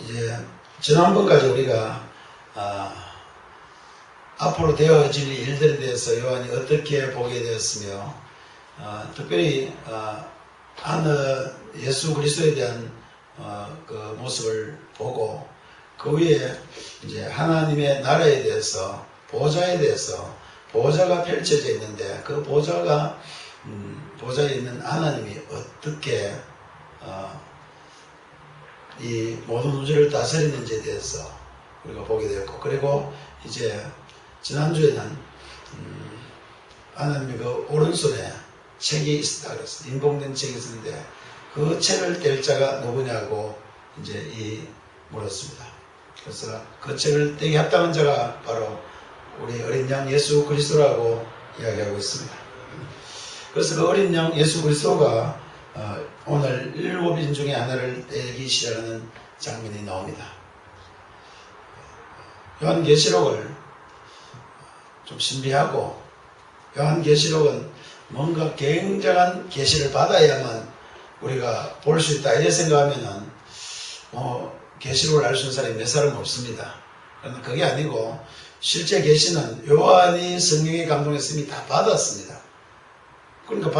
이제 지난번까지 우리가 앞으로 되어질 일들에 대해서 요한이 어떻게 보게 되었으며 특별히 예수 그리스도에 대한 그 모습을 보고 그 위에 이제 하나님의 나라에 대해서 보좌에 대해서 보좌가 펼쳐져 있는데 그 보좌가 보좌에 있는 하나님이 어떻게 이 모든 우주를 다스리는지에 대해서 우리가 보게 되었고, 그리고 이제 지난주에는 하나님의 그 오른손에 책이 있었다 그랬어요. 인봉된 책이 있었는데 그 책을 뗄 자가 누구냐고 이제 물었습니다. 그래서 그 책을 떼기 합당한 자가 바로 우리 어린 양 예수 그리스도라고 이야기하고 있습니다. 그래서 그 어린 양 예수 그리스도가 오늘 7인 중에 하나를 떼기 시작하는 장면이 나옵니다. 요한계시록을 좀 신비하고, 요한계시록은 뭔가 굉장한 계시를 받아야만 우리가 볼 수 있다 이렇게 생각하면은 계시록을 알 수 있는 사람이 몇 사람 없습니다. 그러나 그게 아니고 실제 계시는 요한이 성령의 감동에서 이미 다 받았습니다. 그러니까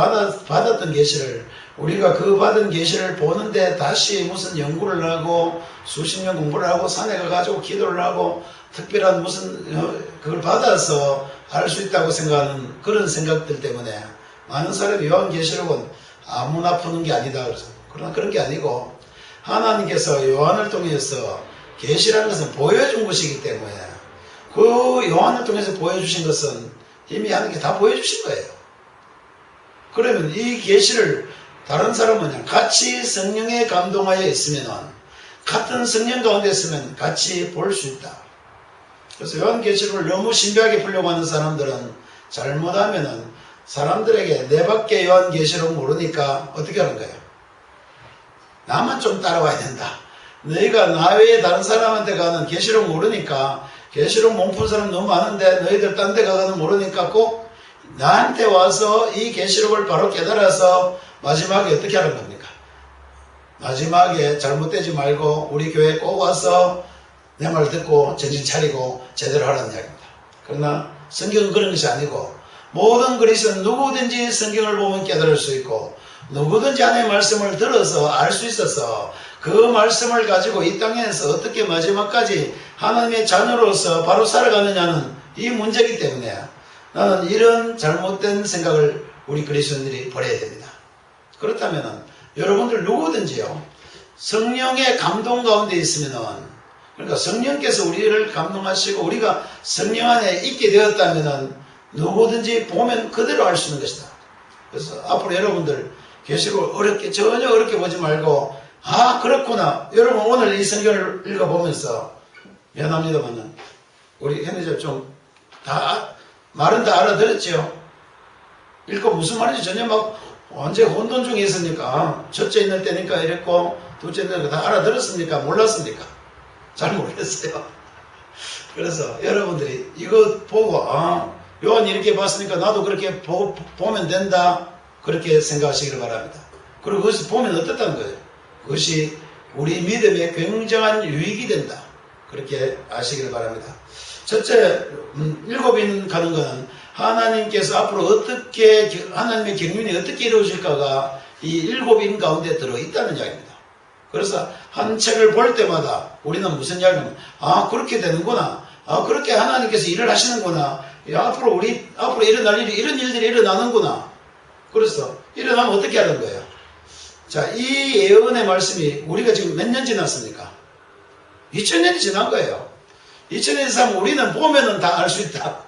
받았던 계시를 우리가 그 받은 계시를 보는데 다시 무슨 연구를 하고 수십 년 공부를 하고 산에 가가지고 기도를 하고 특별한 무슨 그걸 받아서 알 수 있다고 생각하는 그런 생각들 때문에 많은 사람이 요한계시록은 아무나 푸는 게 아니다 그래서. 그러나 그런 게 아니고 하나님께서 요한을 통해서 계시라는 것은 보여준 것이기 때문에 그 요한을 통해서 보여주신 것은 이미 하나님께 다 보여주신 거예요. 그러면 이 계시를 다른 사람은 같이 성령에 감동하여 있으면, 같은 성령 가운데 있으면 같이 볼 수 있다. 그래서 요한계시록을 너무 신비하게 풀려고 하는 사람들은 잘못하면은 사람들에게 내 밖에 요한계시록 모르니까 어떻게 하는 거예요? 나만 좀 따라와야 된다. 너희가 나 외에 다른 사람한테 가는 계시록 모르니까, 계시록 못 푼 사람 너무 많은데 너희들 딴 데 가가는 모르니까 꼭 나한테 와서 이 계시록을 바로 깨달아서 마지막에 어떻게 하는 겁니까? 마지막에 잘못되지 말고 우리 교회에 꼭 와서 내 말 듣고 정신 차리고 제대로 하라는 이야기입니다. 그러나 성경은 그런 것이 아니고 모든 그리스도는 누구든지 성경을 보면 깨달을 수 있고 누구든지 하나님의 말씀을 들어서 알 수 있어서 그 말씀을 가지고 이 땅에서 어떻게 마지막까지 하나님의 자녀로서 바로 살아가느냐는 이 문제이기 때문에 나는 이런 잘못된 생각을 우리 그리스도인들이 버려야 됩니다. 그렇다면 여러분들 누구든지요, 성령의 감동 가운데 있으면은, 그러니까 성령께서 우리를 감동하시고 우리가 성령 안에 있게 되었다면은 누구든지 보면 그대로 알 수 있는 것이다. 그래서 앞으로 여러분들 계시록을 전혀 어렵게 보지 말고, 그렇구나. 여러분 오늘 이 성경을 읽어보면서 미안합니다만은 우리 현대자 좀 말은 다 알아들었죠? 읽고 무슨 말인지 전혀 막 완전 혼돈 중에 있으니까, 첫째 있는 때니까 이랬고 둘째 있는 거 다 알아들었습니까? 몰랐습니까? 잘 모르겠어요. 그래서 여러분들이 이거 보고 요한이 이렇게 봤으니까 나도 그렇게 보면 된다, 그렇게 생각하시기를 바랍니다. 그리고 그것을 보면 어떻다는 거예요? 그것이 우리 믿음에 굉장한 유익이 된다, 그렇게 아시기를 바랍니다. 첫째, 7인 가는 것은 하나님께서 앞으로 어떻게, 하나님의 경륜이 어떻게 이루어질까가 이 7인 가운데 들어있다는 이야기입니다. 그래서 한 책을 볼 때마다 우리는 무슨 이야기냐면, 그렇게 되는구나. 그렇게 하나님께서 일을 하시는구나. 앞으로 일어날 일이, 이런 일들이 일어나는구나. 그래서 일어나면 어떻게 하는 거예요? 자, 이 예언의 말씀이 우리가 지금 몇 년 지났습니까? 2000년이 지난 거예요. 2000년이 지나면 우리는 보면은 다 알 수 있다.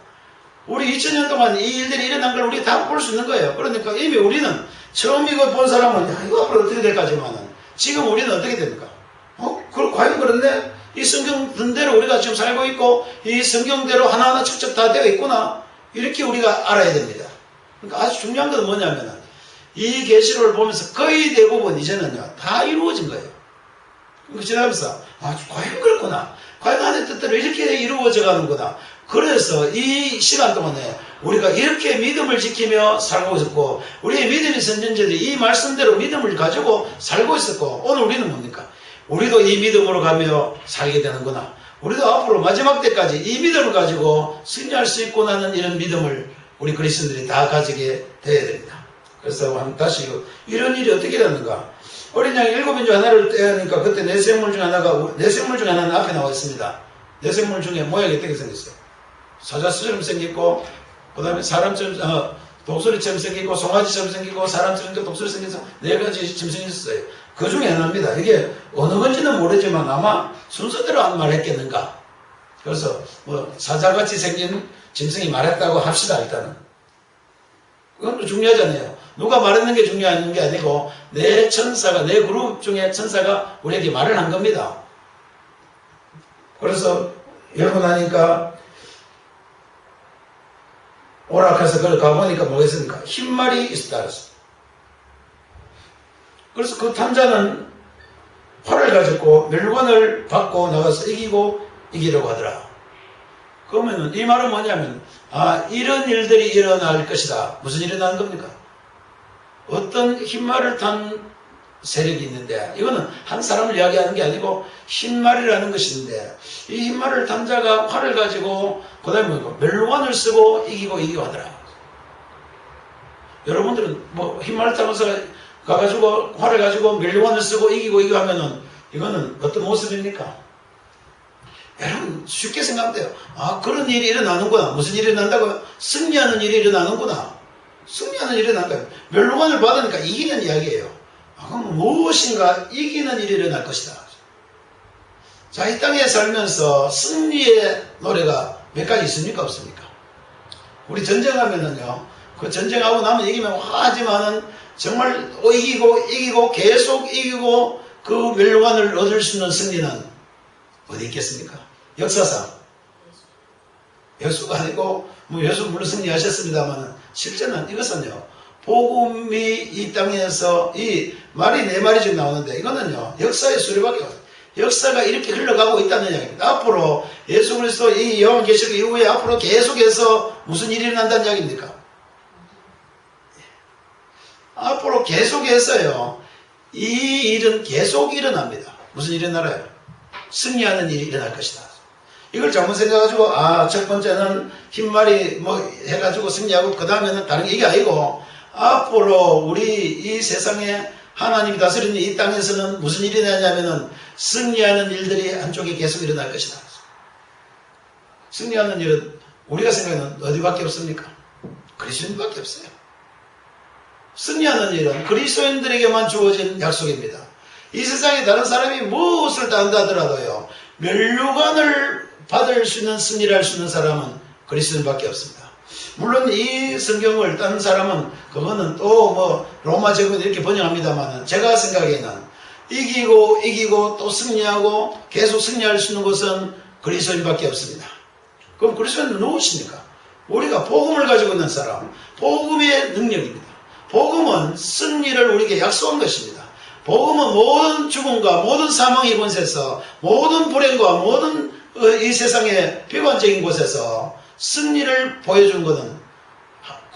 우리 2000년 동안 이 일들이 일어난 걸 우리 다 볼 수 있는 거예요. 그러니까 이미 우리는 처음 이거 본 사람은 이거 앞으로 어떻게 될까지만은 지금 우리는 어떻게 됩니까? 과연 그런데 이 성경 든대로 우리가 지금 살고 있고 이 성경대로 하나하나 척척 다 되어 있구나, 이렇게 우리가 알아야 됩니다. 그러니까 아주 중요한 건 뭐냐면은 이 계시록을 보면서 거의 대부분 이제는요 다 이루어진 거예요. 그러니까 지나면서 과연 그렇구나, 과연 하나님의 뜻대로 이렇게 이루어져 가는구나. 그래서 이 시간 동안에 우리가 이렇게 믿음을 지키며 살고 있었고, 우리의 믿음의 선전자들이 이 말씀대로 믿음을 가지고 살고 있었고, 오늘 우리는 뭡니까? 우리도 이 믿음으로 가며 살게 되는구나. 우리도 앞으로 마지막 때까지 이 믿음을 가지고 승리할 수 있구나는 이런 믿음을 우리 그리스도인들이 다 가지게 되어야 됩니다. 그래서 다시 이런 일이 어떻게 되는가? 어린 양이 7인 중 하나를 떼으니까 그때 네 생물 중 하나는 앞에 나와 있습니다. 네 생물 중에 모양이 어떻게 생겼어요? 사자수처럼 생겼고, 그 다음에 사람처럼, 독수리처럼 생기고, 송아지처럼 생기고, 사람처럼 독수리 생겨서 네 가지 짐승이 있었어요. 그 중에 하나입니다. 이게 어느 건지는 모르지만 아마 순서대로 안 말했겠는가. 그래서 사자같이 생긴 짐승이 말했다고 합시다, 일단은. 그건 중요하잖아요. 누가 말했는 게 중요한 게 아니고 내 천사가, 내 그룹 중에 천사가 우리에게 말을 한 겁니다. 그래서 열고 나니까 오락해서 그걸 가보니까 뭐겠습니까? 흰말이 있었다 그랬어요. 그래서 그 탐자는 활을 가지고 멸관을 받고 나가서 이기려고 하더라. 그러면은 이 말은 뭐냐면, 이런 일들이 일어날 것이다. 무슨 일이 일어나는 겁니까? 어떤 흰말을 탄 세력이 있는데, 이거는 한 사람을 이야기하는 게 아니고 흰말이라는 것인데, 이 흰말을 탄 자가 활을 가지고 그 다음에 멸관을 쓰고 이기고 하더라. 여러분들은 흰말을 타면서 가가지고 활을 가지고 멸관을 쓰고 이기고 하면은 이거는 어떤 모습입니까? 여러분 쉽게 생각하면 돼요. 그런 일이 일어나는구나. 무슨 일이 일어난다고요? 승리하는 일이 일어나는구나. 승리하는 일이 일어난다. 멸관을 받으니까 이기는 이야기예요. 그럼 무엇인가 이기는 일이 일어날 것이다. 자, 이 땅에 살면서 승리의 노래가 몇 가지 있습니까? 없습니까? 우리 전쟁하면은요, 그 전쟁하고 나면 이기면 하지만은 정말 이기고 계속 이기고 그 멸관을 얻을 수 있는 승리는 어디 있겠습니까? 역사상 예수가 아니고 예수 물론 승리하셨습니다만 실제는 이것은요, 복음이 이 땅에서 이 말이 네 마리 좀 나오는데 이거는요, 역사의 수레바퀴, 역사가 이렇게 흘러가고 있다는 이야기입니다. 앞으로 예수 그리스도 이 요한계시록 이후에 앞으로 계속해서 무슨 일이 일어난다는 이야기입니까? 앞으로 계속해서요, 이 일은 계속 일어납니다. 무슨 일이 일어나요? 승리하는 일이 일어날 것이다. 이걸 잘못 생각해가지고 첫 번째는 흰말이 해가지고 승리하고 그 다음에는 다른 게 이게 아니고, 앞으로 우리 이 세상에 하나님이 다스리는 이 땅에서는 무슨 일이 일어나냐면은 승리하는 일들이 한쪽에 계속 일어날 것이다. 승리하는 일은 우리가 생각하는 어디밖에 없습니까? 그리스도인밖에 없어요. 승리하는 일은 그리스도인들에게만 주어진 약속입니다. 이 세상에 다른 사람이 무엇을 다 한다 하더라도요, 멸류관을 받을 수 있는 승리를 할 수 있는 사람은 그리스도인밖에 없습니다. 물론 이 성경을 딴 사람은 그거는 또 로마 제국은 이렇게 번역합니다만, 제가 생각에는 이기고 또 승리하고 계속 승리할 수 있는 것은 그리스도인밖에 없습니다. 그럼 그리스도인은 누구십니까? 우리가 복음을 가지고 있는 사람, 복음의 능력입니다. 복음은 승리를 우리에게 약속한 것입니다. 복음은 모든 죽음과 모든 사망의 권세에서, 모든 불행과 모든 이 세상의 비관적인 곳에서 승리를 보여준 것은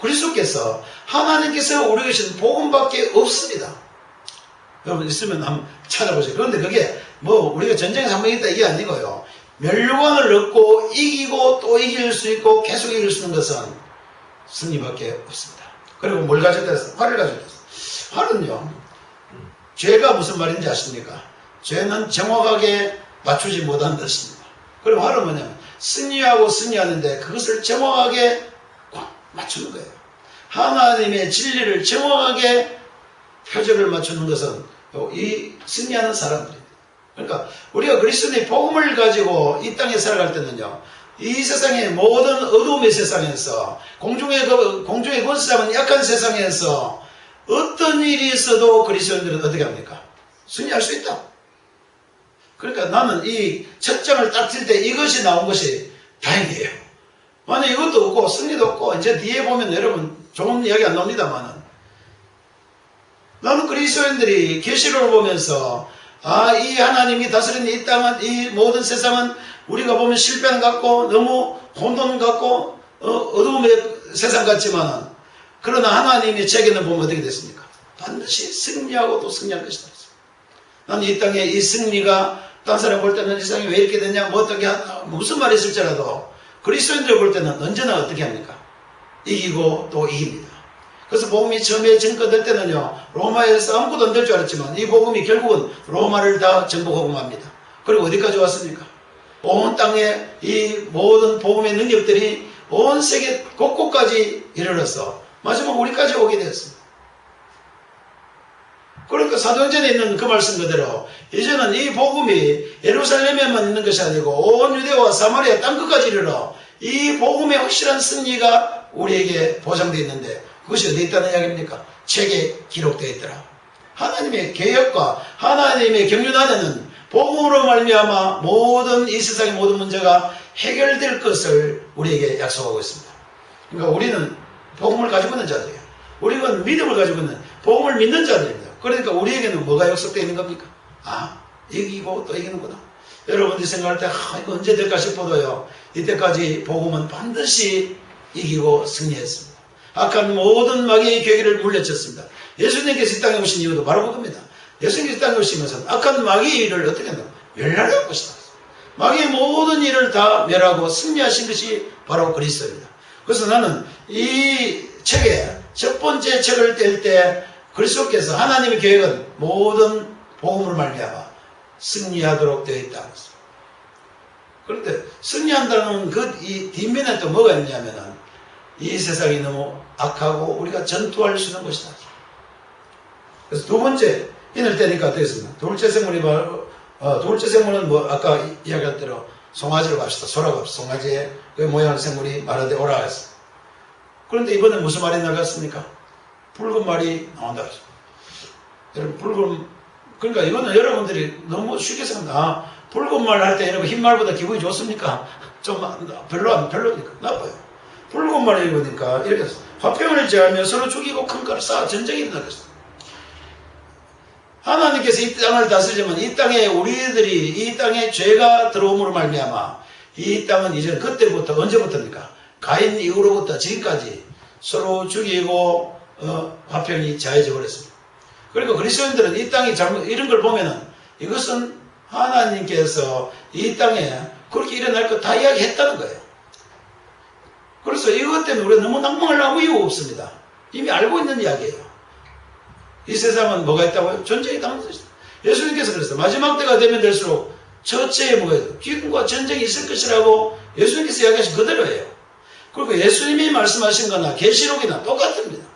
그리스도께서, 하나님께서 우리에게 주신 복음밖에 없습니다. 여러분 있으면 한번 찾아보세요. 그런데 그게 우리가 전쟁에서 한 번 있다 이게 아니고요, 멸류관을 얻고 이기고 또 이길 수 있고 계속 이길 수 있는 것은 승리밖에 없습니다. 그리고 뭘 가졌다 해서? 활을 가졌다 해서. 활은요, 죄가 무슨 말인지 아십니까? 죄는 정확하게 맞추지 못한 뜻입니다. 그럼 활은 뭐냐면 승리하고 승리하는데 그것을 정확하게 맞추는 거예요. 하나님의 진리를 정확하게 표적을 맞추는 것은 이 승리하는 사람들입니다. 그러니까 우리가 그리스도의 복음을 가지고 이 땅에 살아갈 때는요, 이 세상의 모든 어둠의 세상에서, 공중의 권세 잡은 약한 세상에서 어떤 일이 있어도 그리스도인들은 어떻게 합니까? 승리할 수 있다. 그러니까 나는 이 첫 장을 딱 칠 때 이것이 나온 것이 다행이에요. 만약 이것도 없고 승리도 없고 이제 뒤에 보면 여러분 좋은 이야기 안 나옵니다만은, 나는 그리스도인들이 계시록을 보면서 이 하나님이 다스리는 이 땅은, 이 모든 세상은 우리가 보면 실패한 것 같고 너무 혼돈 같고 어두움의 세상 같지만은, 그러나 하나님의 책에는 보면 어떻게 됐습니까? 반드시 승리하고 또 승리할 것이다. 나는 이 땅에 이 승리가 딴 사람 볼 때는 이 세상이 왜 이렇게 됐냐, 뭐 어떻게 무슨 말이 있을지라도 그리스도인들 볼 때는 언제나 어떻게 합니까? 이기고 또 이깁니다. 그래서 복음이 처음에 증거될 때는요, 로마에서 아무것도 안 될 줄 알았지만 이 복음이 결국은 로마를 다 정복하고 맙니다. 그리고 어디까지 왔습니까? 온 땅에 이 모든 복음의 능력들이 온 세계 곳곳까지 이르러서 마지막 우리까지 오게 되었습니다. 그러니까 사도행전에 있는 그 말씀 그대로 이제는 이 복음이 예루살렘에만 있는 것이 아니고 온 유대와 사마리아 땅끝까지 이르러 이 복음의 확실한 승리가 우리에게 보장되어 있는데 그것이 어디 있다는 이야기입니까? 책에 기록되어 있더라. 하나님의 계획과 하나님의 경륜 안에는 복음으로 말미암아 모든 이 세상의 모든 문제가 해결될 것을 우리에게 약속하고 있습니다. 그러니까 우리는 복음을 가지고 있는 자들이에요. 우리는 믿음을 가지고 있는 복음을 믿는 자들입니다. 그러니까 우리에게는 뭐가 약속되어 있는 겁니까? 이기고 또 이기는구나. 여러분들이 생각할 때 이거 언제 될까 싶어도요, 이때까지 복음은 반드시 이기고 승리했습니다. 악한 모든 마귀의 계기를 물리쳤습니다. 예수님께서 이 땅에 오신 이유도 바로 그겁니다. 예수님께서 이 땅에 오시면서 악한 마귀의 일을 어떻게 한다? 멸하려고 것이다. 마귀의 모든 일을 다 멸하고 승리하신 것이 바로 그리스도입니다. 그래서 나는 이 책에 첫 번째 책을 뗄 때 그리스도께서 하나님의 계획은 모든 복음으로 말미암아 승리하도록 되어 있다. 그런데 승리한다는 이 뒷면에 또 뭐가 있냐면은 이 세상이 너무 악하고 우리가 전투할 수 있는 것이다. 그래서 두 번째 인을 떼니까 어떻습니까? 둘째 생물이 둘째 생물은 뭐 아까 이야기한 대로 송아지로 갑시다. 소라고 합시다. 송아지의 그 모양의 생물이 말하되 오라 했어. 그런데 이번에 무슨 말이 나갔습니까? 붉은 말이 나온다. 여러분 그러니까 이거는 여러분들이 너무 쉽게 생각한다. 붉은 말 할 때 여러분 흰 말보다 기분이 좋습니까? 좀 별로니까 나빠요. 붉은 말을 읽으니까 이렇게 화평을 제하며 서로 죽이고 큰 칼을 쌓아 전쟁이 일어나겠어. 하나님께서 이 땅을 다스리지만 이 땅에 우리들이 이 땅에 죄가 들어옴으로 말미암아 이 땅은 이제 그때부터 언제부터입니까? 가인 이후로부터 지금까지 서로 죽이고 화평이 자해져 버렸습니다. 그리고 그리스도인들은 이 땅이 잘못 이런 걸 보면은 이것은 하나님께서 이 땅에 그렇게 일어날 거 다 이야기했다는 거예요. 그래서 이것 때문에 우리가 너무 낭망을 하고 이유가 없습니다. 이미 알고 있는 이야기예요. 이 세상은 뭐가 있다고요? 전쟁이 당연히 있습니다. 예수님께서 그랬어요. 마지막 때가 되면 될수록 첫째에 뭐가 있어요? 기근과 전쟁이 있을 것이라고 예수님께서 이야기하신 그대로예요. 그리고 예수님이 말씀하신 거나 계시록이나 똑같습니다.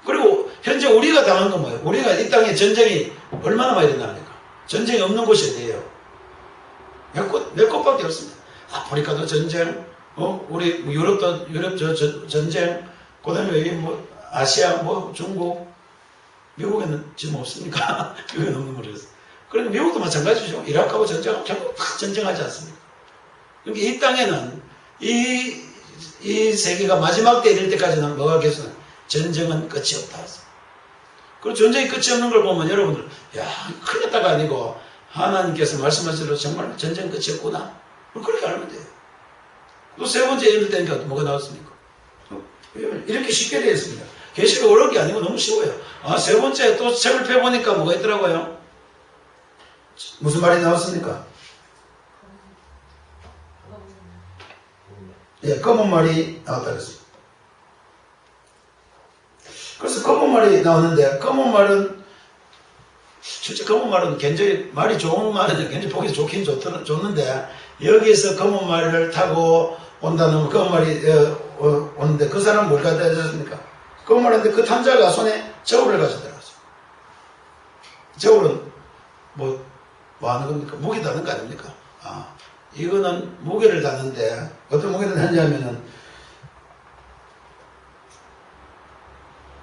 그리고 현재 우리가 당한 건 뭐예요? 우리가 이 땅에 전쟁이 얼마나 많이 일어납니까? 전쟁이 없는 곳이 어디예요? 몇 곳밖에 없습니다. 아프리카도 전쟁, 우리 유럽 전쟁, 그 다음에 아시아, 중국, 미국에는 지금 없습니까? 미국에는 없는 모르겠어요. 그러니까 미국도 마찬가지죠. 이라크하고 전쟁하고 결국 다 전쟁하지 않습니까? 그러니까 이 땅에는 이 세계가 마지막 때 이를 때까지는 뭐가 계속 전쟁은 끝이 없다. 그리고 전쟁이 끝이 없는 걸 보면 여러분들, 큰일 났다가 아니고 하나님께서 말씀하신 대로 정말 전쟁 끝이 없구나. 그렇게 알면 돼요. 또 세 번째 예를 때니까 뭐가 나왔습니까? 이렇게 쉽게 되어 있습니다. 계시가 어려운 게 아니고 너무 쉬워요. 세 번째 또 책을 펴보니까 뭐가 있더라고요. 무슨 말이 나왔습니까? 검은 말이 나왔다 그랬습니다. 그래서 검은 말이 나오는데, 검은 말은, 실제 검은 말은 굉장히 말이 좋은 말은 굉장히 보기 좋긴 좋는데, 여기서 검은 말을 타고 온다는 검은 말이 오는데, 그 사람은 뭘 갖다 해줬습니까? 검은 말인데 그 탐자가 손에 저울을 가져들어가죠. 저울은 뭐 하는 겁니까? 무게 다는 거 아닙니까? 이거는 무게를 다는데, 어떤 무게를 다느냐면은,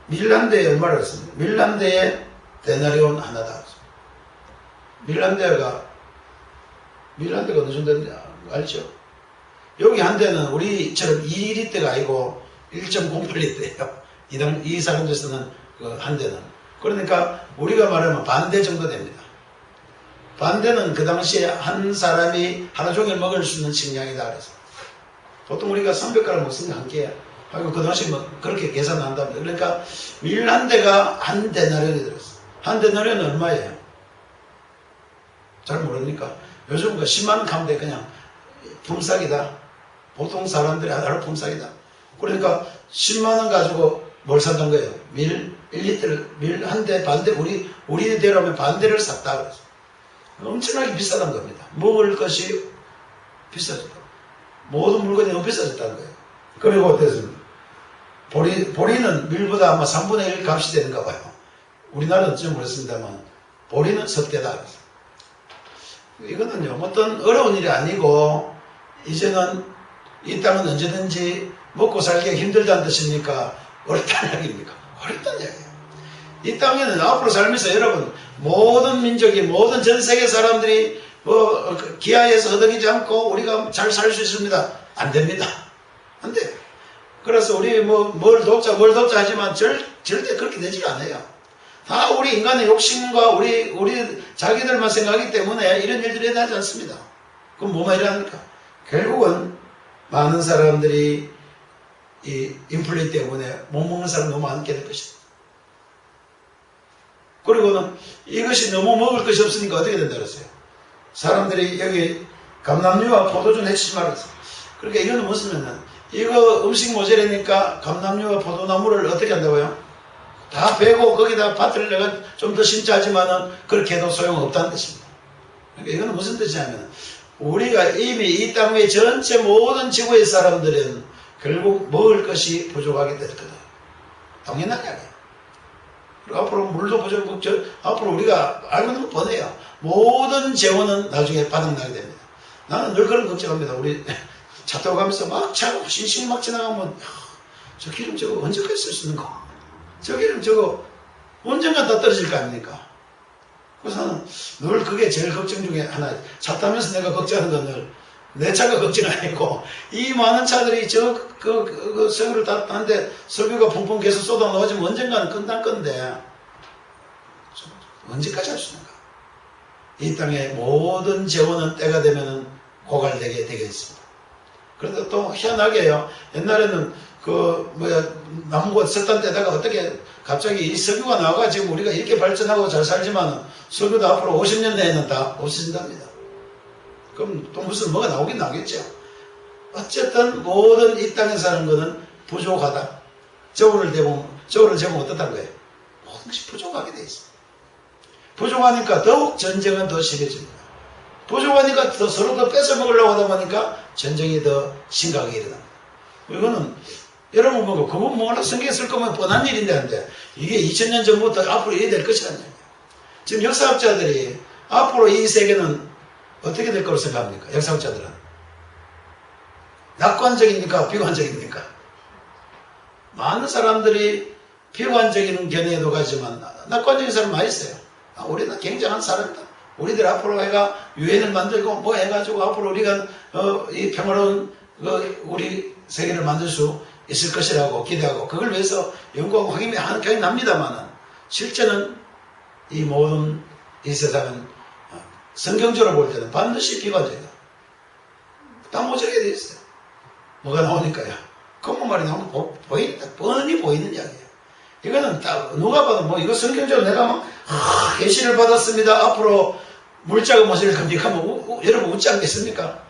밀란데에 얼마를 했습니까? 밀란데에 데나리온 하나다. 밀란데가 어느 정도인지 알죠? 여기 한 대는 우리처럼 2리터가 아니고 1.08리터예요. 이 사람들 쓰는 한 대는. 그러니까 우리가 말하면 반대 정도 됩니다. 반대는 그 당시에 한 사람이 하루 종일 먹을 수 있는 식량이다 그래서. 보통 우리가 300g 먹습니다. 한 끼에. 하고 그 당시 그렇게 계산한답니다. 그러니까 밀 한 대가 한 데나리온이 들었어요. 한 데나리온은 얼마예요? 잘 모르니까 요즘 그 10만 원 가운데 그냥 품삯이다. 보통 사람들이 하나로 품삯이다. 그러니까 10만 원 가지고 뭘 샀던 거예요? 밀 1리터 밀 한 대 반대 우리 대로면 반대를 샀다 그래서 엄청나게 비싸단 겁니다. 먹을 것이 비싸졌다. 모든 물건이 너무 비싸졌다는 거예요. 그리고 어땠습니까? 보리는 밀보다 아마 3분의 1 값이 되는가 봐요. 우리나라는 어찌 모르겠습니다만 보리는 석대다. 이거는요 어떤 어려운 일이 아니고 이제는 이 땅은 언제든지 먹고 살기가 힘들다는 뜻입니까? 어렵다는 이야기입니까? 어렵다는 이야기예요. 이 땅에는 앞으로 살면서 여러분 모든 민족이 모든 전 세계 사람들이 기아에서 허덕이지 않고 우리가 잘 살 수 있습니다. 안 됩니다. 안 돼요. 그래서 우리 뭘 돕자 하지만 절대 그렇게 되지가 않아요. 다 우리 인간의 욕심과 우리 자기들만 생각하기 때문에 이런 일들이 일어나지 않습니다. 그럼 뭐만 일어납니까? 결국은 많은 사람들이 이 인플레 때문에 못 먹는 사람이 너무 많게 될 것입니다. 그리고는 이것이 너무 먹을 것이 없으니까 어떻게 된다 그랬어요? 사람들이 여기 감남류와 포도주 내치지 말았어요. 그러니까 이거는 무엇이냐면 이거 음식 모자라니까 감남류와 포도나무를 어떻게 한다고요? 다 베고 거기다 밭을 내가 좀 더 심자 하지만은 그렇게 해도 소용없다는 뜻입니다. 그러니까 이거는 무슨 뜻이냐면 우리가 이미 이 땅 위에 전체 모든 지구의 사람들은 결국 먹을 것이 부족하게 될 거다. 당연한 이야기예요. 그리고 앞으로 물도 부족하고 앞으로 우리가 알고 있는 거 보내요. 모든 재원은 나중에 바닥나게 됩니다. 나는 늘 그런 걱정합니다. 우리 차 타고 가면서 막 차고 싱싱 막 지나가면 저 기름 저거 언제까지 쓸 수 있는 거? 저 기름 저거 언젠가 다 떨어질 거 아닙니까? 그래서 나는 늘 그게 제일 걱정 중에 하나. 차 타면서 내가 걱정하는 건 늘 내 차가 걱정 아니고 이 많은 차들이 석유를 다 타는데 석유가 펑펑 계속 쏟아 나오지면 언젠가는 끝날 건데 언제까지 할 수 있는가? 이 땅의 모든 재원은 때가 되면은 고갈되게 되겠습니다. 그런데 또 희한하게요. 옛날에는 나무가 설단 때다가 어떻게 갑자기 이 석유가 나와가 지금 우리가 이렇게 발전하고 잘 살지만 석유도 앞으로 50년 내에는 다 없어진답니다. 그럼 또 무슨 뭐가 나오긴 나오겠죠. 어쨌든 모든 이 땅에 사는 거는 부족하다. 저울을 재보면 어떻다는 거예요? 모든 것이 부족하게 돼 있습니다. 부족하니까 더욱 전쟁은 더 심해집니다. 부족하니까 서로 더 뺏어 먹으려고 하다 보니까 전쟁이 더 심각하게 일어납니다. 이거는 여러분 보고 그건 뭐라 성경에 쓸 거면 뻔한 일인데 한데 이게 2000년 전부터 앞으로 이래 될 것이라는 얘기예요. 지금 역사학자들이 앞으로 이 세계는 어떻게 될 거로 생각합니까? 역사학자들은 낙관적입니까? 비관적입니까? 많은 사람들이 비관적인 견해에도 가지만 낙관적인 사람 많이 있어요. 우리는 굉장한 사람이다. 우리들 앞으로 해가 유엔을 만들고 뭐 해가지고 앞으로 우리가 이 평화로운 우리 세계를 만들 수 있을 것이라고 기대하고 그걸 위해서 연구하고 하는 경향이 납니다만은 실제는 이 모든 이 세상은 성경적으로 볼 때는 반드시 비관적이다. 다 모자라게 되어 있어요. 뭐가 나오니까요. 그런 말이 나오면 뻔히 보이는 이야기예요. 이거는 누가 봐도 이거 성경적으로 내가 막 계시를 받았습니다. 앞으로 물자가 모자랄 겁니까? 여러분 웃지 않겠습니까?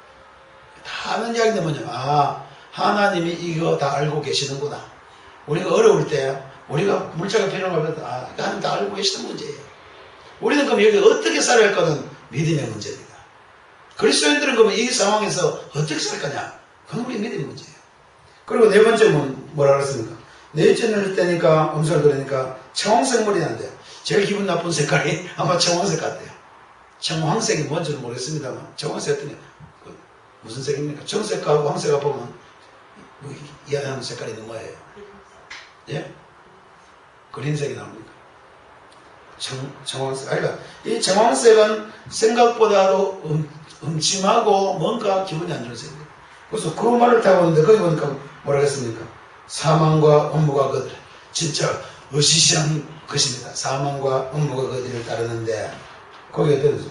다 아는 이야기인데 뭐냐면 하나님이 이거 다 알고 계시는구나. 우리가 어려울 때 우리가 물자가 필요하면 하나님 다 알고 계시는 문제예요. 우리는 그럼 여기 어떻게 살아야 할 거는 믿음의 문제입니다. 그리스도인들은 그러면 이 상황에서 어떻게 살 거냐? 그건 우리 믿음의 문제예요. 그리고 네 번째는 뭐라 그랬습니까? 넷째를 때니까 음성을 들으니까 청황색 머리 난대요. 제일 기분 나쁜 색깔이 아마 청황색 같아요. 청황색이 뭔지는 모르겠습니다만 청황색 했더니 무슨 색입니까? 청색하고 황색하고 보면 이해하는 색깔이 있는 거예요. 예? 그린색이 나옵니까? 청황색. 그러니까 이 청황색은 생각보다도 음침하고 뭔가 기분이 안 좋은 색이에요. 그래서 그 말을 타고 오는데 거기 보니까 뭐라 했습니까? 사망과 음모가 그들. 진짜 으시시한 것입니다. 사망과 음모가 그들을 따르는데 거기 어떤 거죠?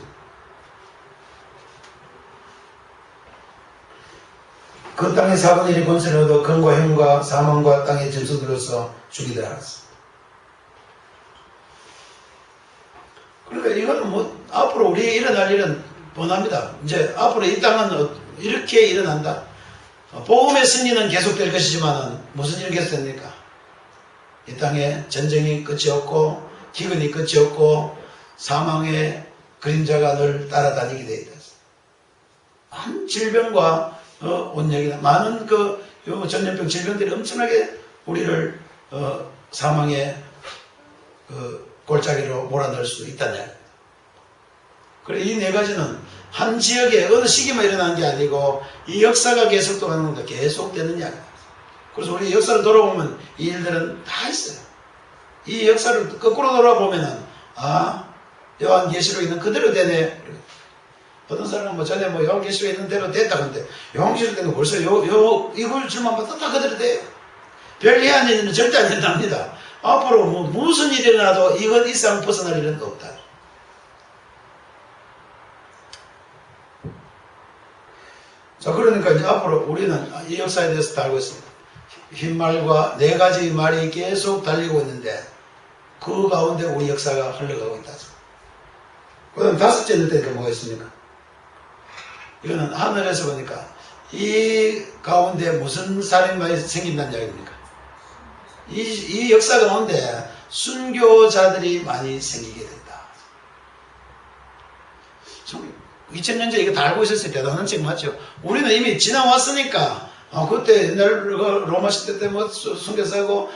그 땅의 4분의 1이 권세를 얻어 금과 형과 사망과 땅의 짐승들로서 죽이더라 그랬습니다. 그러니까 이거는 앞으로 우리 일어날 일은 뻔합니다. 이제 앞으로 이 땅은 이렇게 일어난다. 복음의 승리는 계속될 것이지만 무슨 일이 계속됩니까? 이 땅에 전쟁이 끝이 없고 기근이 끝이 없고 사망의 그림자가 늘 따라다니게 되어 있다. 많은 질병과 온역이나 많은 전염병 질병들이 엄청나게 우리를 사망의 골짜기로 몰아넣을 수 있다냐. 그래, 이 네 가지는 한 지역에 어느 시기만 일어나는 게 아니고 이 역사가 계속 돌아가는 겁니다. 계속되는 이야기. 그래서 우리 역사를 돌아보면 이 일들은 다 있어요. 이 역사를 거꾸로 돌아보면은 요한계시록에 있는 그대로 되네. 어떤 사람은 전에 요한계시록에 있는 대로 됐다 근데 요한계시록에 있는 거 벌써 이걸 줄만 봐도 다 그대로 돼요. 별 해안 일은 절대 안 된답니다. 앞으로 무슨 일이 일어나도 이건 이상 벗어날 일은 없다. 자, 그러니까 이제 앞으로 우리는 이 역사에 대해서 다 알고 있습니다. 흰말과 네 가지 말이 계속 달리고 있는데 그 가운데 우리 역사가 흘러가고 있다. 그 다음 다섯째 때 뭐가 있습니까? 이거는 하늘에서 보니까 이 가운데 무슨 살인마이 생긴다는 이야기입니까? 이 역사 가운데 순교자들이 많이 생기게 된다. 2000년 전에 이거 다 알고 있었을 때 대단한 책 맞죠? 우리는 이미 지나왔으니까 그때 옛날 로마 시대 때 순교사고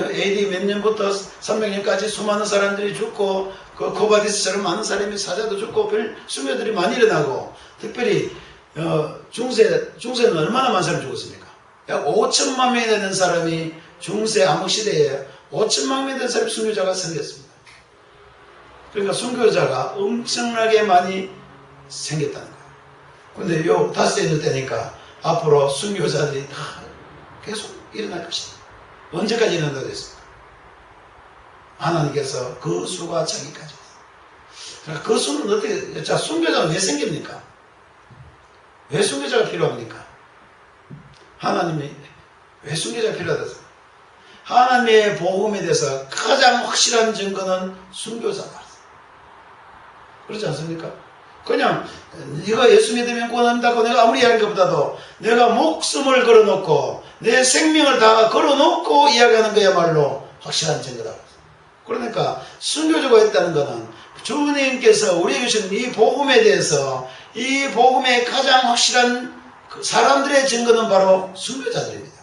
AD 몇 년부터 300년까지 수많은 사람들이 죽고 코바디스처럼 많은 사람이 사자도 죽고 별 순교들이 많이 일어나고 특별히 중세는 얼마나 많은 사람이 죽었습니까? 약 5천만 명이 되는 사람이 중세 암흑시대에 5천만 명이 되는 사람이 순교자가 생겼습니다. 그러니까 순교자가 엄청나게 많이 생겼다는 거예요. 근데 요 다섯째 있는 때니까 앞으로 순교자들이 다 계속 일어날 것이다. 언제까지 일어난다고 했습니까? 하나님께서 그 수가 차기까지. 그러니까 그 수는 어떻게, 자, 순교자가 왜 생깁니까? 왜 순교자가 필요합니까? 하나님이 왜 순교자가 필요하다? 하나님의 복음에 대해서 가장 확실한 증거는 순교자다. 그렇지 않습니까? 그냥 네가 예수 믿으면 구원한다고 내가 아무리 이야기한 것보다도 내가 목숨을 걸어놓고 내 생명을 다 걸어놓고 이야기하는 거야말로 확실한 증거다. 그러니까 순교자가 있다는 것은 주님께서 우리에게 주신 이 복음에 대해서 이 복음의 가장 확실한 사람들의 증거는 바로 순교자들입니다.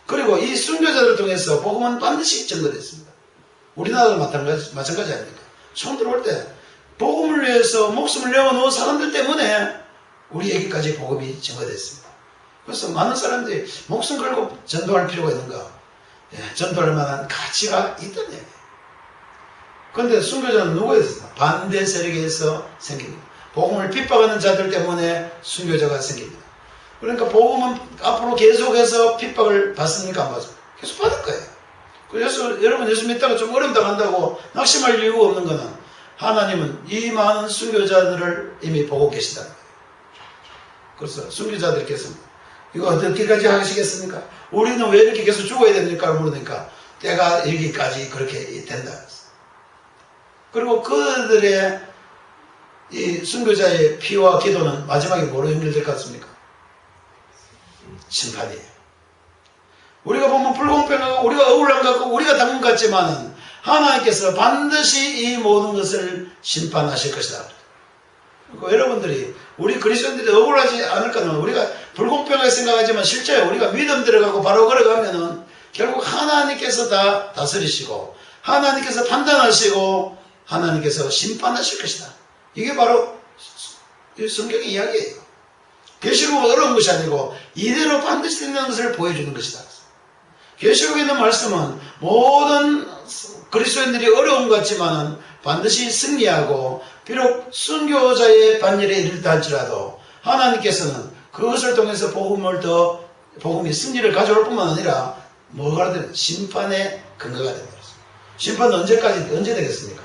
그리고 이 순교자들을 통해서 복음은 반드시 증거됐습니다. 우리나라도 마찬가지 아닙니까? 처음 들어올 때 복음을 위해서 목숨을 내어놓은 사람들 때문에 우리에게까지 복음이 증거됐습니다. 그래서 많은 사람들이 목숨 걸고 전도할 필요가 있는가? 전도할 만한 가치가 있다는 얘기예요. 그런데 순교자는 누구에서? 반대 세력에서 생깁니다. 복음을 핍박하는 자들 때문에 순교자가 생깁니다. 그러니까 복음은 앞으로 계속해서 핍박을 받습니까? 안 받습니까? 계속 받을 거예요. 그래서 여러분 예수 믿다가 좀 어려움 당한다고 낙심할 이유가 없는 거는 하나님은 이 많은 순교자들을 이미 보고 계시다는 거예요. 그래서 순교자들께서 이거 어떻게까지 하시겠습니까? 우리는 왜 이렇게 계속 죽어야 됩니까? 물으니까 때가 여기까지 그렇게 된다. 그리고 그들의 이 순교자의 피와 기도는 마지막에 뭐로 연결될 것 같습니까? 심판이에요. 우리가 보면 불공평하고 우리가 억울한 것 같고 우리가 당한 것 같지만은 하나님께서 반드시 이 모든 것을 심판하실 것이다. 여러분들이 우리 그리스도인들이 억울하지 않을까는 우리가 불공평하게 생각하지만 실제 우리가 믿음 들어가고 바로 걸어가면은 결국 하나님께서 다 다스리시고 하나님께서 판단하시고 하나님께서 심판하실 것이다. 이게 바로 성경의 이야기예요. 계시록은 어려운 것이 아니고 이대로 반드시 된다는 것을 보여주는 것이다. 계시록에 있는 말씀은 모든 그리스도인들이 어려운 것 같지만 반드시 승리하고 비록 순교자의 반열에 이르다 할지라도 하나님께서는 그것을 통해서 복음이 승리를 가져올 뿐만 아니라 뭐가 되는 심판의 근거가 된다. 심판은 언제 되겠습니까?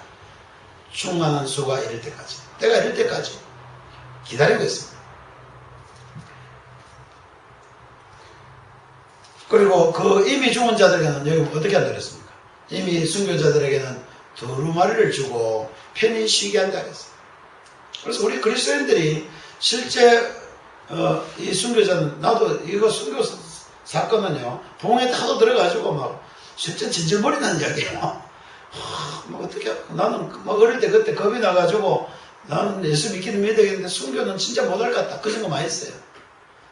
충만한 수가 이를 때까지, 때가 이를 때까지 기다리고 있습니다. 그리고 그 이미 죽은 자들에게는 여기 어떻게 한다 그랬습니까? 이미 순교자들에게는 두루마리를 주고 편히 쉬게 한다 그랬습니다. 그래서 우리 그리스도인들이 실제 이 순교자는, 나도 이거 순교 사건은요, 봉에 하도 들어가지고 막 실제 진절머리 나는 이야기예요. 뭐 어떻게, 나는 막 어릴 때 그때 겁이 나가지고 나는 예수 믿기는 믿어야 되겠는데 순교는 진짜 못할 것 같다. 그 생각 많이 했어요.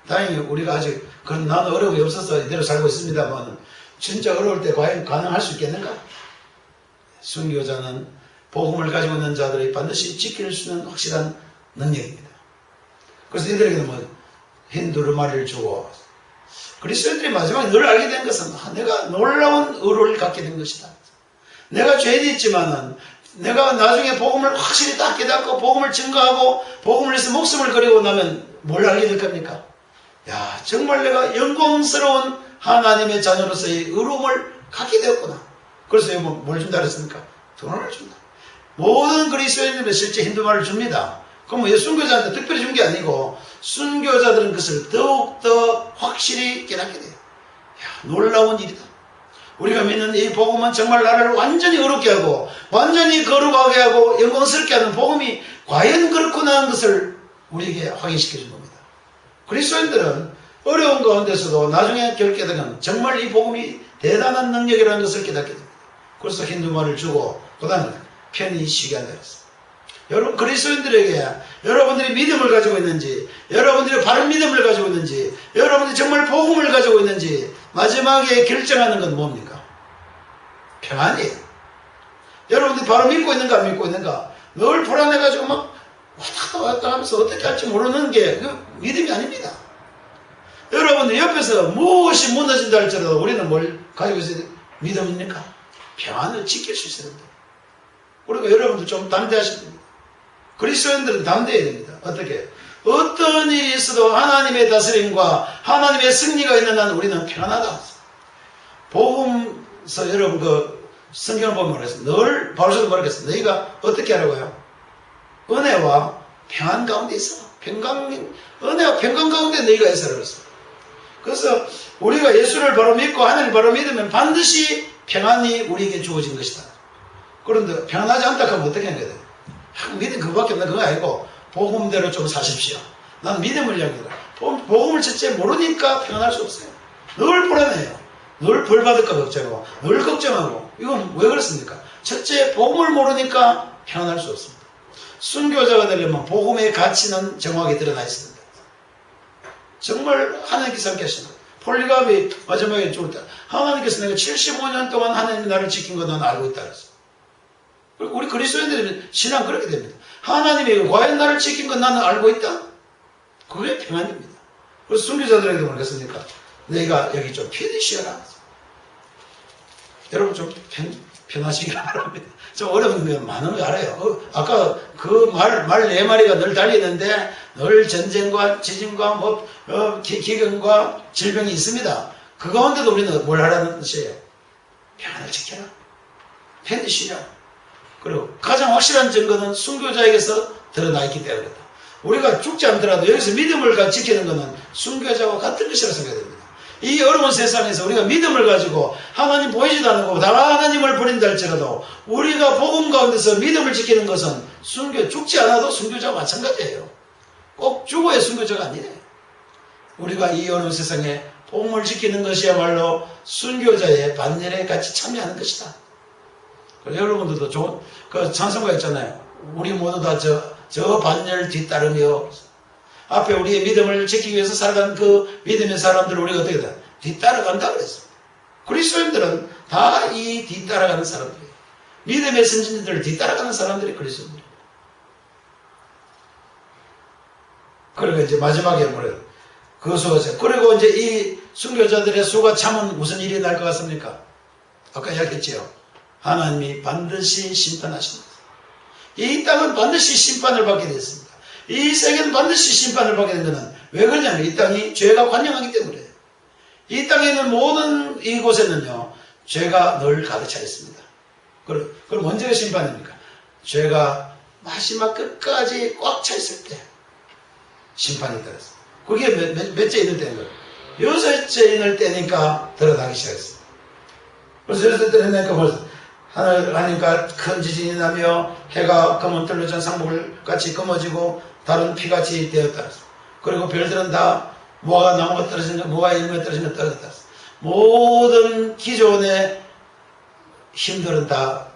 다행히 우리가 아직, 그런 나는 어려움이 없어서 이대로 살고 있습니다만, 진짜 어려울 때 과연 가능할 수 있겠는가? 순교자는 복음을 가지고 있는 자들이 반드시 지킬 수 있는 확실한 능력입니다. 그래서 이들에게는 뭐 힌두르마리를 주고, 그리스도인들이 마지막에 늘 알게 된 것은 내가 놀라운 의로를 갖게 된 것이다. 내가 죄도 있지만은 내가 나중에 복음을 확실히 딱 깨닫고 복음을 증거하고 복음을 위해서 목숨을 걸고 나면 뭘 알게 될 겁니까? 야, 정말 내가 영광스러운 하나님의 자녀로서의 의로움을 갖게 되었구나. 그래서 뭘 준다 그랬습니까? 돈을 준다. 모든 그리스도인들은 실제 힌두말을 줍니다. 그럼 순교자한테 특별히 준 게 아니고 순교자들은 그것을 더욱더 확실히 깨닫게 돼요. 야, 놀라운 일이다. 우리가 믿는 이 복음은 정말 나를 완전히 어렵게 하고 완전히 거룩하게 하고 영광스럽게 하는 복음이 과연 그렇구나 하는 것을 우리에게 확인시켜 준 겁니다. 그리스도인들은 어려운 가운데서도 나중에 결깨되는 정말 이 복음이 대단한 능력이라는 것을 깨닫게 됩니다. 그래서 힌두말을 주고 그 다음에 편히 쉬게 한다 그랬습니다. 여러분, 그리스도인들에게 여러분들이 믿음을 가지고 있는지, 여러분들이 바른 믿음을 가지고 있는지, 여러분들이 정말 복음을 가지고 있는지 마지막에 결정하는 건 뭡니까? 평안이에요. 여러분들이 바로 믿고 있는가 안 믿고 있는가, 늘 불안해가지고 막 왔다 갔다 하면서 어떻게 할지 모르는 게 믿음이 아닙니다. 여러분들 옆에서 무엇이 무너진다 할지라도 우리는 뭘 가지고 있어야 돼요? 믿음입니까? 평안을 지킬 수 있어야 됩니다. 그러니까 여러분들 좀 담대하셔야 됩니다. 그리스도인들은 담대해야 됩니다. 어떻게? 어떤 일이 있어도 하나님의 다스림과 하나님의 승리가 있는 한 우리는 평안하다. 복음서 여러분 성경을 보면 말했습니다. 늘 바울서도 말했습니다. 너희가 어떻게 하라고요? 은혜와 평안 가운데 있어. 은혜와 평강 가운데 너희가 있어라 그랬어요. 그래서 우리가 예수를 바로 믿고 하나님을 바로 믿으면 반드시 평안이 우리에게 주어진 것이다. 그런데 평안하지 않다 하면 어떻게 하는 거예요? 믿음 그거밖에 없는 그거 아니고 복음대로 좀 사십시오. 난 믿음을 이야기해요. 복음을 첫째 모르니까 평안할 수 없어요. 늘 불안해요. 늘 벌받을까 걱정하고 늘 걱정하고. 이건 왜 그렇습니까? 첫째 복음을 모르니까 평안할 수 없습니다. 순교자가 되려면 복음의 가치는 정확하게 드러나 있습니다. 정말 하나님께서 함께 하시는 거예요. 폴리갑이 마지막에 죽을 때 하나님께서 내가 75년 동안 하나님이 나를 지킨 거 난 알고 있다 그랬어요. 우리 그리스도인들은 신앙 그렇게 됩니다. 하나님이 과연 나를 지킨 건 나는 알고 있다? 그게 평안입니다. 그래서 순교자들에게도 모르겠습니까? 너희가 여기 좀 편히 쉬어라. 여러분 좀 편하시기 바랍니다. 좀 어려운 게 많은 거 알아요. 아까 그 말 네 마리가 늘 달리는데 늘 전쟁과 지진과 기근과 질병이 있습니다. 그 가운데도 우리는 뭘 하라는 뜻이에요? 평안을 지켜라. 편히 쉬라. 그리고 가장 확실한 증거는 순교자에게서 드러나 있기 때문이다. 우리가 죽지 않더라도 여기서 믿음을 지키는 것은 순교자와 같은 것이라고 생각됩니다. 이 어려운 세상에서 우리가 믿음을 가지고 하나님 보이지도 않고 다 하나님을 버린다 할지라도 우리가 복음 가운데서 믿음을 지키는 것은 죽지 않아도 순교자와 마찬가지예요. 꼭 죽어야 순교자가 아니에요. 우리가 이 어려운 세상에 복음을 지키는 것이야말로 순교자의 반열에 같이 참여하는 것이다. 여러분들도 좋은 그 찬송가 있잖아요. 우리 모두 다 저 반열 뒤따르며 앞에 우리의 믿음을 지키기 위해서 살아가는 그 믿음의 사람들을 우리가 어떻게 돼? 뒤따라간다 그랬습니다. 그리스도인들은 다 이 뒤따라가는 사람들이에요. 믿음의 선진들을 뒤따라가는 사람들이 그리스도인들이에요. 그리고 이제 마지막에 뭐래요? 그 수가 그리고 이제 이 순교자들의 수가 참은 무슨 일이 날 것 같습니까? 아까 이야기했지요. 하나님이 반드시 심판하십니다. 이 땅은 반드시 심판을 받게 됐습니다. 이 세계는 반드시 심판을 받게 된 것은 왜 그러냐면 이 땅이 죄가 관영하기 때문에 이 땅에 있는 모든 이곳에는요 죄가 늘 가득 차 있습니다. 그럼 언제가 심판입니까? 죄가 마지막 끝까지 꽉 차 있을 때 심판이 있다. 그게 몇째 있는 때인 거예요? 6째 있는 때니까 드러나기 시작했습니다. 그래서 6째 때니까 벌써 하니까 큰 지진이 나며 해가 검은 뜰로 전 상복을 같이 검어지고 다른 피같이 되었다. 그리고 별들은 다 무화과 나무가 떨어진 것, 무화과 열매가 떨어진 것 떨어졌다. 모든 기존의 힘들은 다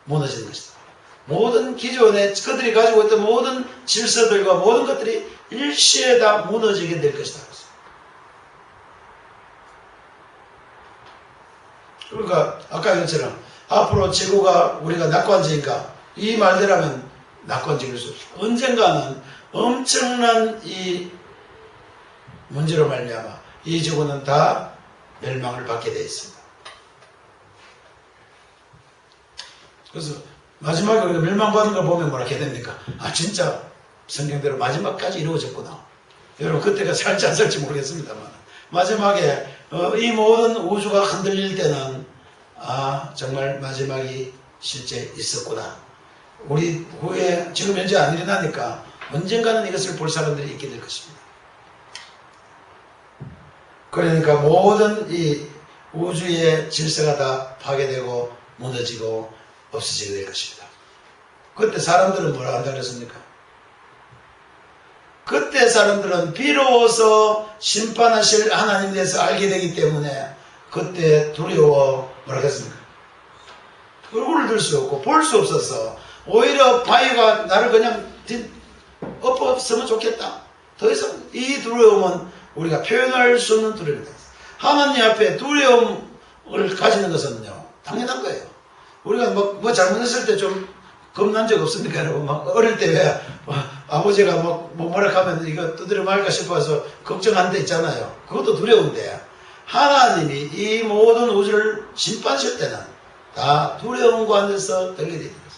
무너지는 것이다. 모든 기존의 그들이 가지고 있던 모든 질서들과 모든 것들이 일시에 다 무너지게 될 것이다. 그러니까 아까 이것처럼 앞으로 지구가 우리가 낙관지인가 이 말대로라면 낙관지일 수 없어. 언젠가는 엄청난 이 문제로 말미암아 이 지구는 다 멸망을 받게 되어 있습니다. 그래서 마지막에 우리가 멸망받는 걸 보면 뭐라 해야 됩니까? 아 진짜 성경대로 마지막까지 이루어졌구나. 여러분 그때가 살지 안 살지 모르겠습니다만 마지막에 이 모든 우주가 흔들릴 때는 아 정말 마지막이 실제 있었구나. 우리 후에 지금 현재 안 일어나니까 언젠가는 이것을 볼 사람들이 있게 될 것입니다. 그러니까 모든 이 우주의 질서가 다 파괴되고 무너지고 없어지게 될 것입니다. 그때 사람들은 뭐라 한다 그랬습니까? 그때 사람들은 비로소 심판하실 하나님에 대해서 알게 되기 때문에 그때 두려워 뭐라 했습니까? 얼굴을 들 수 없고 볼 수 없어서 오히려 바위가 나를 그냥 엎었으면 좋겠다. 더 이상 이 두려움은 우리가 표현할 수 없는 두려움이다. 하나님 앞에 두려움을 가지는 것은요 당연한 거예요. 우리가 뭐 잘못했을 때 좀 겁난 적 없습니까? 여러분 막 어릴 때 왜 아버지가 뭐라 하면 이거 두드려 말까 싶어서 걱정한 데 있잖아요. 그것도 두려운데 하나님이 이 모든 우주를 심판하실 때는 다 두려움 가운데서 떨게 되는 거예요.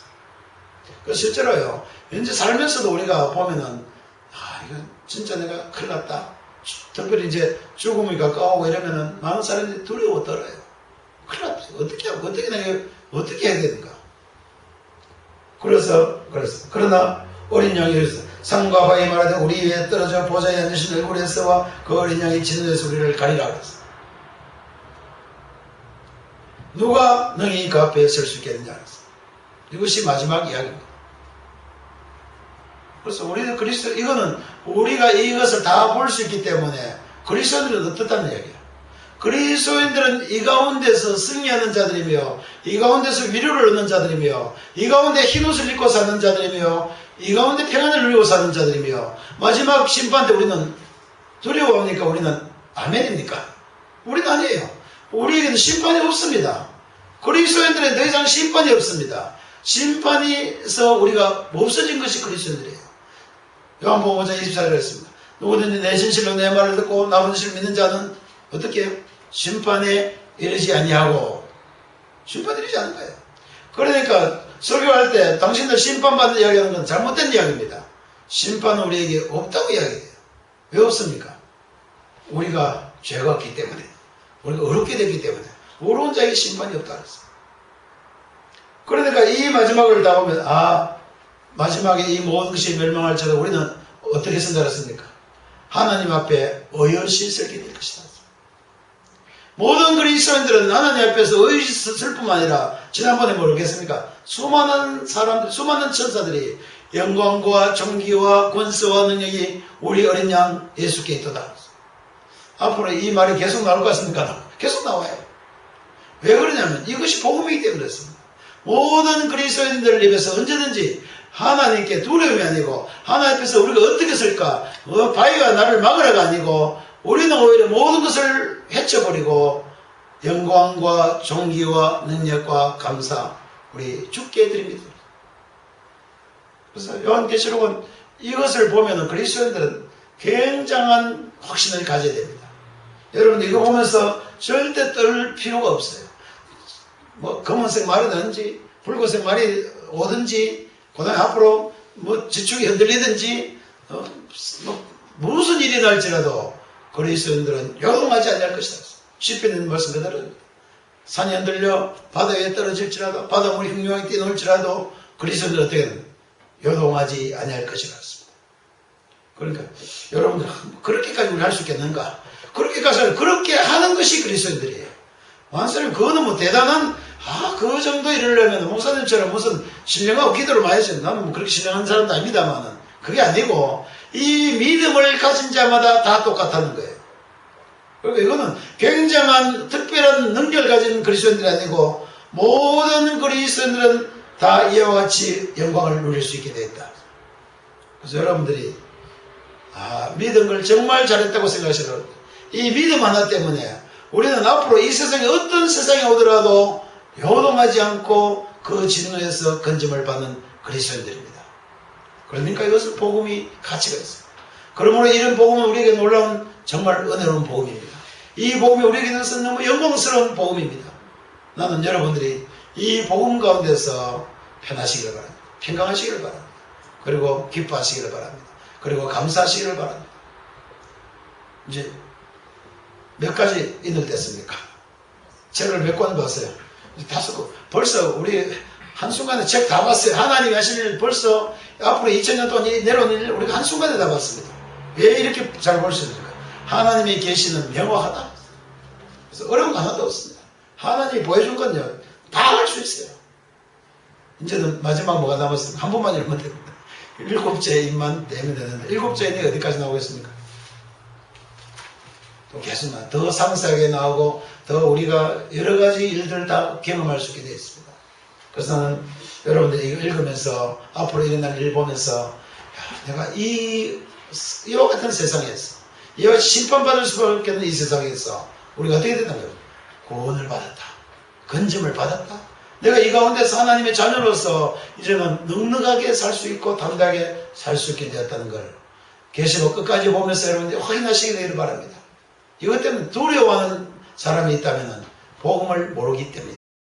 그래서 실제로요 현재 살면서도 우리가 보면은 아 이거 진짜 내가 큰일 났다. 특별히 이제 죽음이 가까우고 이러면은 많은 사람들이 두려워 떨어요. 큰일 났다. 어떻게 해야 되는가? 그러나 어린 양이 그래서 산과 바위 말하되 우리 위에 떨어져 보좌에 앉으신 얼굴에서와 그 어린 양이 지는에서 우리를 가리라 그랬어. 누가 능히 그 앞에 설 수 있겠느냐 그랬어. 이것이 마지막 이야기입니다. 그래서 우리는 그리스도 이거는 우리가 이것을 다 볼 수 있기 때문에 그리스도인들은 어떻다는 이야기야. 그리스도인들은 이 가운데서 승리하는 자들이며 이 가운데서 위로를 얻는 자들이며 이 가운데 흰옷을 입고 사는 자들이며 이 가운데 평안을 누리고 사는 자들이며 마지막 심판 때 우리는 두려워합니까? 우리는 아멘입니까? 우리는 아니에요. 우리에게는 심판이 없습니다. 그리스도인들은 더 이상 심판이 없습니다. 심판에서 우리가 없어진 것이 그리스도인들이에요. 요한복음 5장 24절에 했습니다. 누구든지 내 진실로 내 말을 듣고 나 본것을 믿는 자는 어떻게 해요? 심판에 이르지 아니하고 심판에 이르지 않은 거예요. 그러니까 설교할 때 당신들 심판받는 이야기하는 건 잘못된 이야기입니다. 심판은 우리에게 없다고 이야기해요. 왜 없습니까? 우리가 죄가 없기 때문에 우리가 어렵게 됐기 때문에 어려운 자에게 심판이 없다 그랬어요. 그러니까 이 마지막을 다 보면 마지막에 이 모든 것이 멸망할지라도 우리는 어떻게 생각했습니까? 하나님 앞에 어여시 설게 될 것이다. 모든 그리스도인들은 하나님 앞에서 어여시 설 뿐만 아니라 지난번에 모르겠습니까? 수많은 사람들, 수많은 천사들이 영광과 존귀와 권세와 능력이 우리 어린 양 예수께 있도다. 앞으로 이 말이 계속 나올 것 같습니까? 계속 나와요. 왜 그러냐면 이것이 복음이기 때문에 그렇습니다. 모든 그리스도인들 입에서 언제든지 하나님께 두려움이 아니고 하나님 앞에서 우리가 어떻게 쓸까? 바위가 나를 막으라가 아니고 우리는 오히려 모든 것을 헤쳐버리고 영광과 존귀와 능력과 감사 우리 주께 드립니다. 그래서 요한계시록은 이것을 보면 그리스도인들은 굉장한 확신을 가져야 됩니다. 여러분 이거 보면서 절대 떨 필요가 없어요. 뭐 검은색 말이 나든지 붉은색 말이 오든지 그다음에 앞으로 뭐 지축이 흔들리든지 무슨 일이 날지라도 그리스도인들은 요동하지 아니할 것이다. 시편에 있는 말씀 그대로입니다. 산이 흔들려 바다 위에 떨어질지라도 바닷물이 흉흉하게 뛰놀지라도 그리스도인들은 어떻게 되는 요동하지 아니할 것이라 했습니다. 그러니까 여러분들 그렇게까지 우리 할 수 있겠는가? 그렇게까지 그렇게 하는 것이 그리스도인들이에요. 완전히 그거는 뭐 대단한 그 정도 이르려면 목사님처럼 무슨 신령하고 기도를 많이 했어요. 나는 뭐 그렇게 신령한 사람도 아닙니다만은 그게 아니고 이 믿음을 가진 자마다 다 똑같다는 거예요. 그리고 이거는 굉장한 특별한 능력을 가진 그리스도인들이 아니고 모든 그리스도인들은 다 이와 같이 영광을 누릴 수 있게 되었다. 그래서 여러분들이 믿은 걸 정말 잘했다고 생각하시라고. 이 믿음 하나 때문에 우리는 앞으로 이 세상에 어떤 세상이 오더라도 요동하지 않고 그 진노에서 건짐을 받는 그리스도인들입니다. 그러니까 이것은 복음이 가치가 있어요. 그러므로 이런 복음은 우리에게 놀라운 정말 은혜로운 복음입니다. 이 복음이 우리에게는 너무 영광스러운 복음입니다. 나는 여러분들이 이 복음 가운데서 편하시기를 바랍니다. 평강하시기를 바랍니다. 그리고 기뻐하시기를 바랍니다. 그리고 감사하시기를 바랍니다. 이제 몇 가지 인을됐습니까? 책을 몇 권 봤어요? 5권. 벌써 우리 한순간에 책 다 봤어요. 하나님이 하신 일 벌써 앞으로 2000년 동안 내려오는 일 우리가 한순간에 다 봤습니다. 왜 이렇게 잘 볼 수 있을까? 하나님의 계시는 명확하다. 그래서 어려운 거 하나도 없습니다. 하나님이 보여준 건요, 다 할 수 있어요. 이제는 마지막 뭐가 남았습니까? 한 번만 읽으면 됩니다. 7째 입만 내면 되는데 7째 인이 어디까지 나오겠습니까? 또 계속 더 상세하게 나오고 더 우리가 여러 가지 일들을 다 경험할 수 있게 되어 있습니다. 그래서 나는 여러분들이 이거 읽으면서 앞으로 일어날 일 보면서 내가 이와 같은 세상에서 이와 심판받을 수밖에 없는 이 세상에서 우리가 어떻게 된다고요? 구원을 받았다. 건짐을 받았다. 내가 이 가운데서 하나님의 자녀로서 이제는 넉넉하게 살 수 있고 담대하게 살 수 있게 되었다는 걸 계시록 끝까지 보면서 여러분들이 확인하시게 되기를 바랍니다. 이것 때문에 두려워하는 사람이 있다면 복음을 모르기 때문에